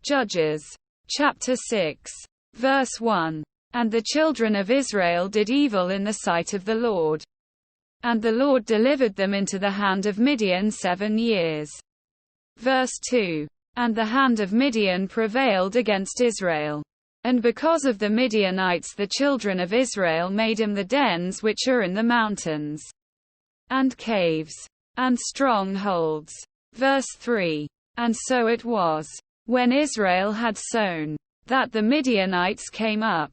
Judges. Chapter 6. Verse 1. And the children of Israel did evil in the sight of the Lord. And the Lord delivered them into the hand of Midian 7 years. Verse 2. And the hand of Midian prevailed against Israel. And because of the Midianites the children of Israel made him the dens which are in the mountains, and caves, and strongholds. Verse 3. And so it was, when Israel had sown, that the Midianites came up,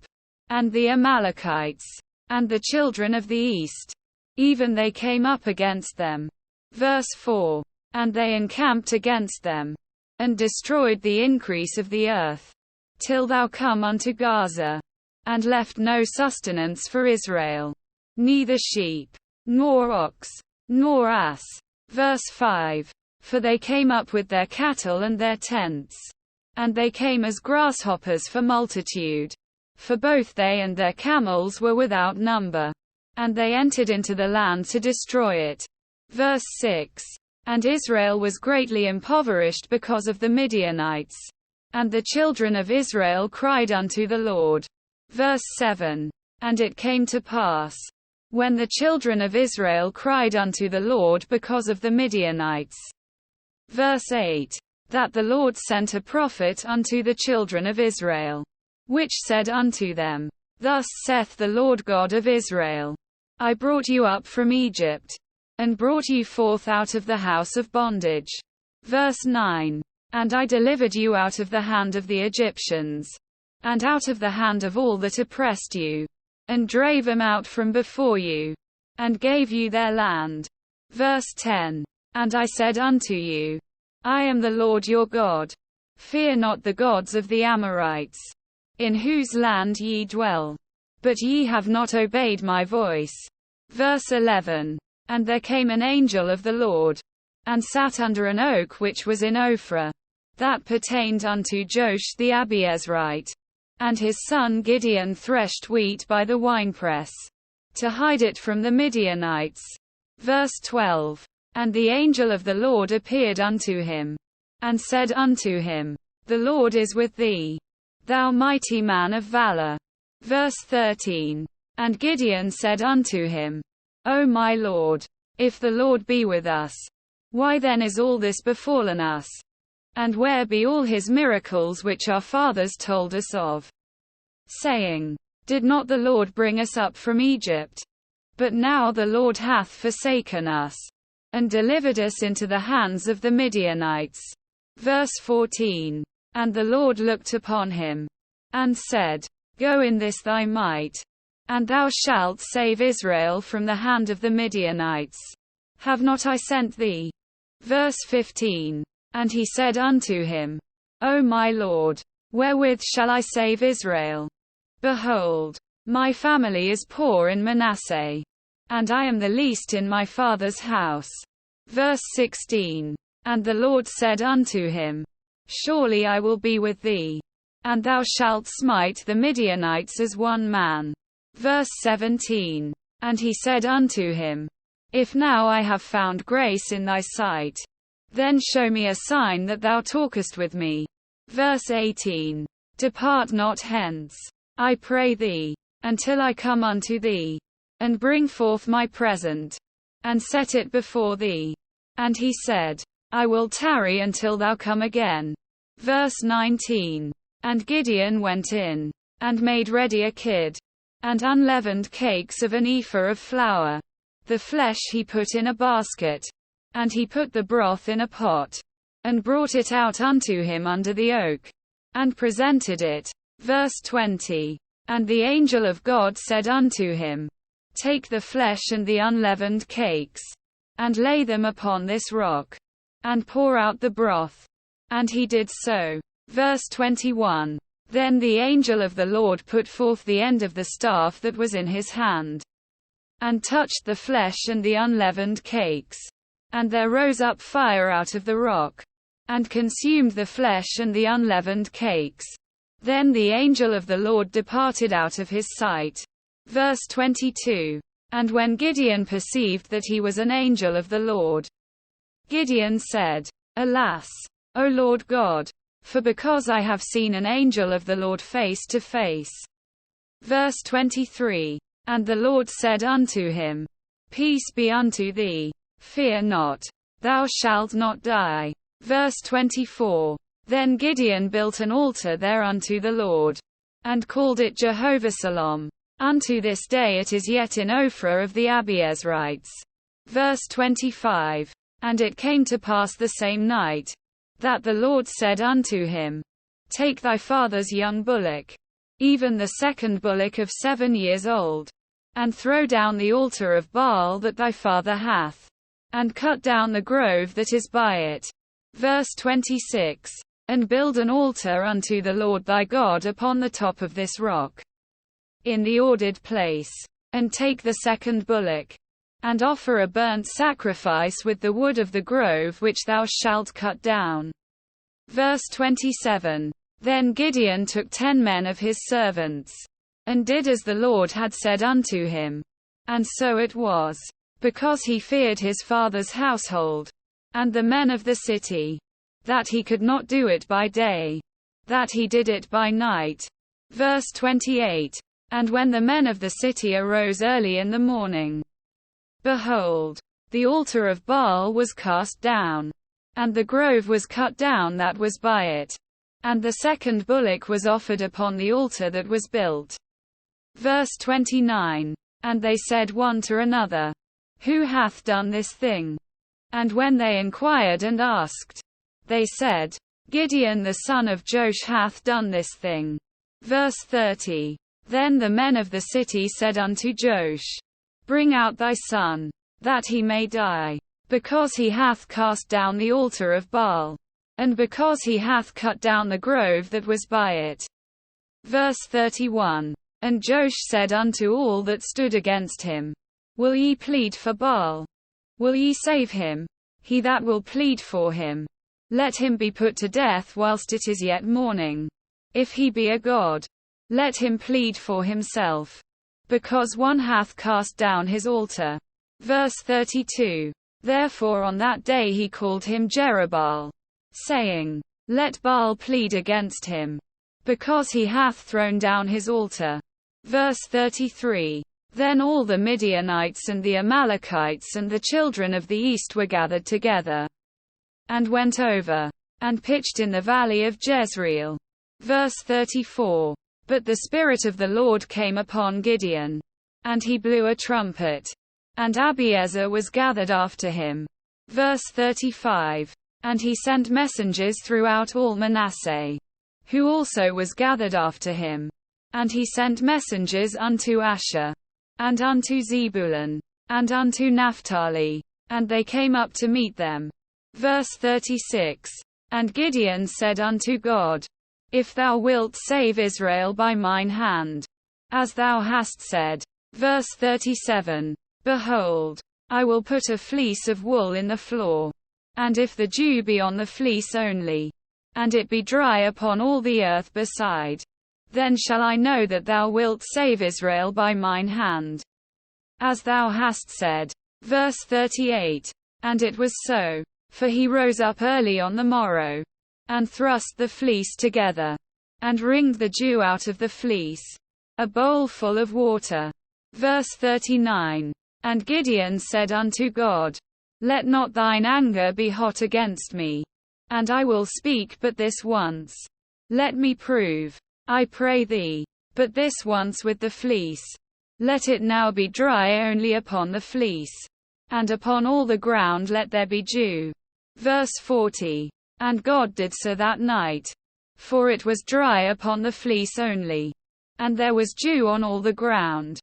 and the Amalekites, and the children of the east, even they came up against them. Verse 4. And they encamped against them, and destroyed the increase of the earth, till thou come unto Gaza, and left no sustenance for Israel, neither sheep, nor ox, nor ass. Verse 5. For they came up with their cattle and their tents, and they came as grasshoppers for multitude, for both they and their camels were without number, and they entered into the land to destroy it. Verse 6. And Israel was greatly impoverished because of the Midianites, and the children of Israel cried unto the Lord. Verse 7. And it came to pass, when the children of Israel cried unto the Lord because of the Midianites. Verse 8. That the Lord sent a prophet unto the children of Israel, which said unto them, Thus saith the Lord God of Israel, I brought you up from Egypt, and brought you forth out of the house of bondage. Verse 9. And I delivered you out of the hand of the Egyptians, and out of the hand of all that oppressed you, and drave them out from before you, and gave you their land. Verse 10. And I said unto you, I am the Lord your God. Fear not the gods of the Amorites, in whose land ye dwell. But ye have not obeyed my voice. Verse 11. And there came an angel of the Lord, and sat under an oak which was in Ophrah, that pertained unto Joash the Abiezrite. And his son Gideon threshed wheat by the winepress, to hide it from the Midianites. Verse 12. And the angel of the Lord appeared unto him, and said unto him, The Lord is with thee, thou mighty man of valor. Verse 13. And Gideon said unto him, O my Lord, if the Lord be with us, why then is all this befallen us? And where be all his miracles which our fathers told us of, saying, Did not the Lord bring us up from Egypt? But now the Lord hath forsaken us, and delivered us into the hands of the Midianites. Verse 14. And the Lord looked upon him, and said, Go in this thy might, and thou shalt save Israel from the hand of the Midianites. Have not I sent thee? Verse 15. And he said unto him, O my Lord, wherewith shall I save Israel? Behold, my family is poor in Manasseh, and I am the least in my father's house. Verse 16. And the Lord said unto him, Surely I will be with thee, and thou shalt smite the Midianites as one man. Verse 17. And he said unto him, If now I have found grace in thy sight, then show me a sign that thou talkest with me. Verse 18. Depart not hence, I pray thee, until I come unto thee, and bring forth my present, and set it before thee. And he said, I will tarry until thou come again. Verse 19. And Gideon went in, and made ready a kid, and unleavened cakes of an ephah of flour. The flesh he put in a basket, and he put the broth in a pot, and brought it out unto him under the oak, and presented it. Verse 20. And the angel of God said unto him, Take the flesh and the unleavened cakes, and lay them upon this rock, and pour out the broth. And he did so. Verse 21. Then the angel of the Lord put forth the end of the staff that was in his hand, and touched the flesh and the unleavened cakes. And there rose up fire out of the rock, and consumed the flesh and the unleavened cakes. Then the angel of the Lord departed out of his sight. Verse 22. And when Gideon perceived that he was an angel of the Lord, Gideon said, Alas, O Lord God, For because I have seen an angel of the Lord face to face. Verse 23. And the Lord said unto him, Peace be unto thee. Fear not. Thou shalt not die. Verse 24. Then Gideon built an altar there unto the Lord, and called it Jehovah-Salom. Unto this day it is yet in Ophrah of the Abiezrites. Verse 25. And it came to pass the same night, that the Lord said unto him, Take thy father's young bullock, even the second bullock of 7 years old, and throw down the altar of Baal that thy father hath, and cut down the grove that is by it. Verse 26. And build an altar unto the Lord thy God upon the top of this rock, in the ordered place. And take the second bullock, and offer a burnt sacrifice with the wood of the grove which thou shalt cut down. Verse 27. Then Gideon took 10 men of his servants, and did as the Lord had said unto him. And so it was, because he feared his father's household, and the men of the city, that he could not do it by day, that he did it by night. Verse 28. And when the men of the city arose early in the morning, behold, the altar of Baal was cast down, and the grove was cut down that was by it, and the second bullock was offered upon the altar that was built. Verse 29. And they said one to another, Who hath done this thing? And when they inquired and asked, they said, Gideon the son of Joash hath done this thing. Verse 30. Then the men of the city said unto Joash, Bring out thy son, that he may die, because he hath cast down the altar of Baal, and because he hath cut down the grove that was by it. Verse 31. And Joash said unto all that stood against him, Will ye plead for Baal? Will ye save him? He that will plead for him, let him be put to death whilst it is yet morning. If he be a god, let him plead for himself, because one hath cast down his altar. Verse 32. Therefore on that day he called him Jerubbaal, saying, Let Baal plead against him, because he hath thrown down his altar. Verse 33. Then all the Midianites and the Amalekites and the children of the east were gathered together, and went over, and pitched in the valley of Jezreel. Verse 34. But the Spirit of the Lord came upon Gideon, and he blew a trumpet, and Abiezer was gathered after him. Verse 35. And he sent messengers throughout all Manasseh, who also was gathered after him. And he sent messengers unto Asher, and unto Zebulun, and unto Naphtali, and they came up to meet them. Verse 36. And Gideon said unto God, If thou wilt save Israel by mine hand, as thou hast said. Verse 37. Behold, I will put a fleece of wool in the floor, and if the dew be on the fleece only, and it be dry upon all the earth beside, then shall I know that thou wilt save Israel by mine hand, as thou hast said. Verse 38. And it was so. For he rose up early on the morrow, and thrust the fleece together, and wringed the dew out of the fleece, a bowl full of water. Verse 39. And Gideon said unto God, Let not thine anger be hot against me, and I will speak but this once. Let me prove, I pray thee, but this once with the fleece. Let it now be dry only upon the fleece, and upon all the ground let there be dew. Verse 40. And God did so that night, for it was dry upon the fleece only, and there was dew on all the ground.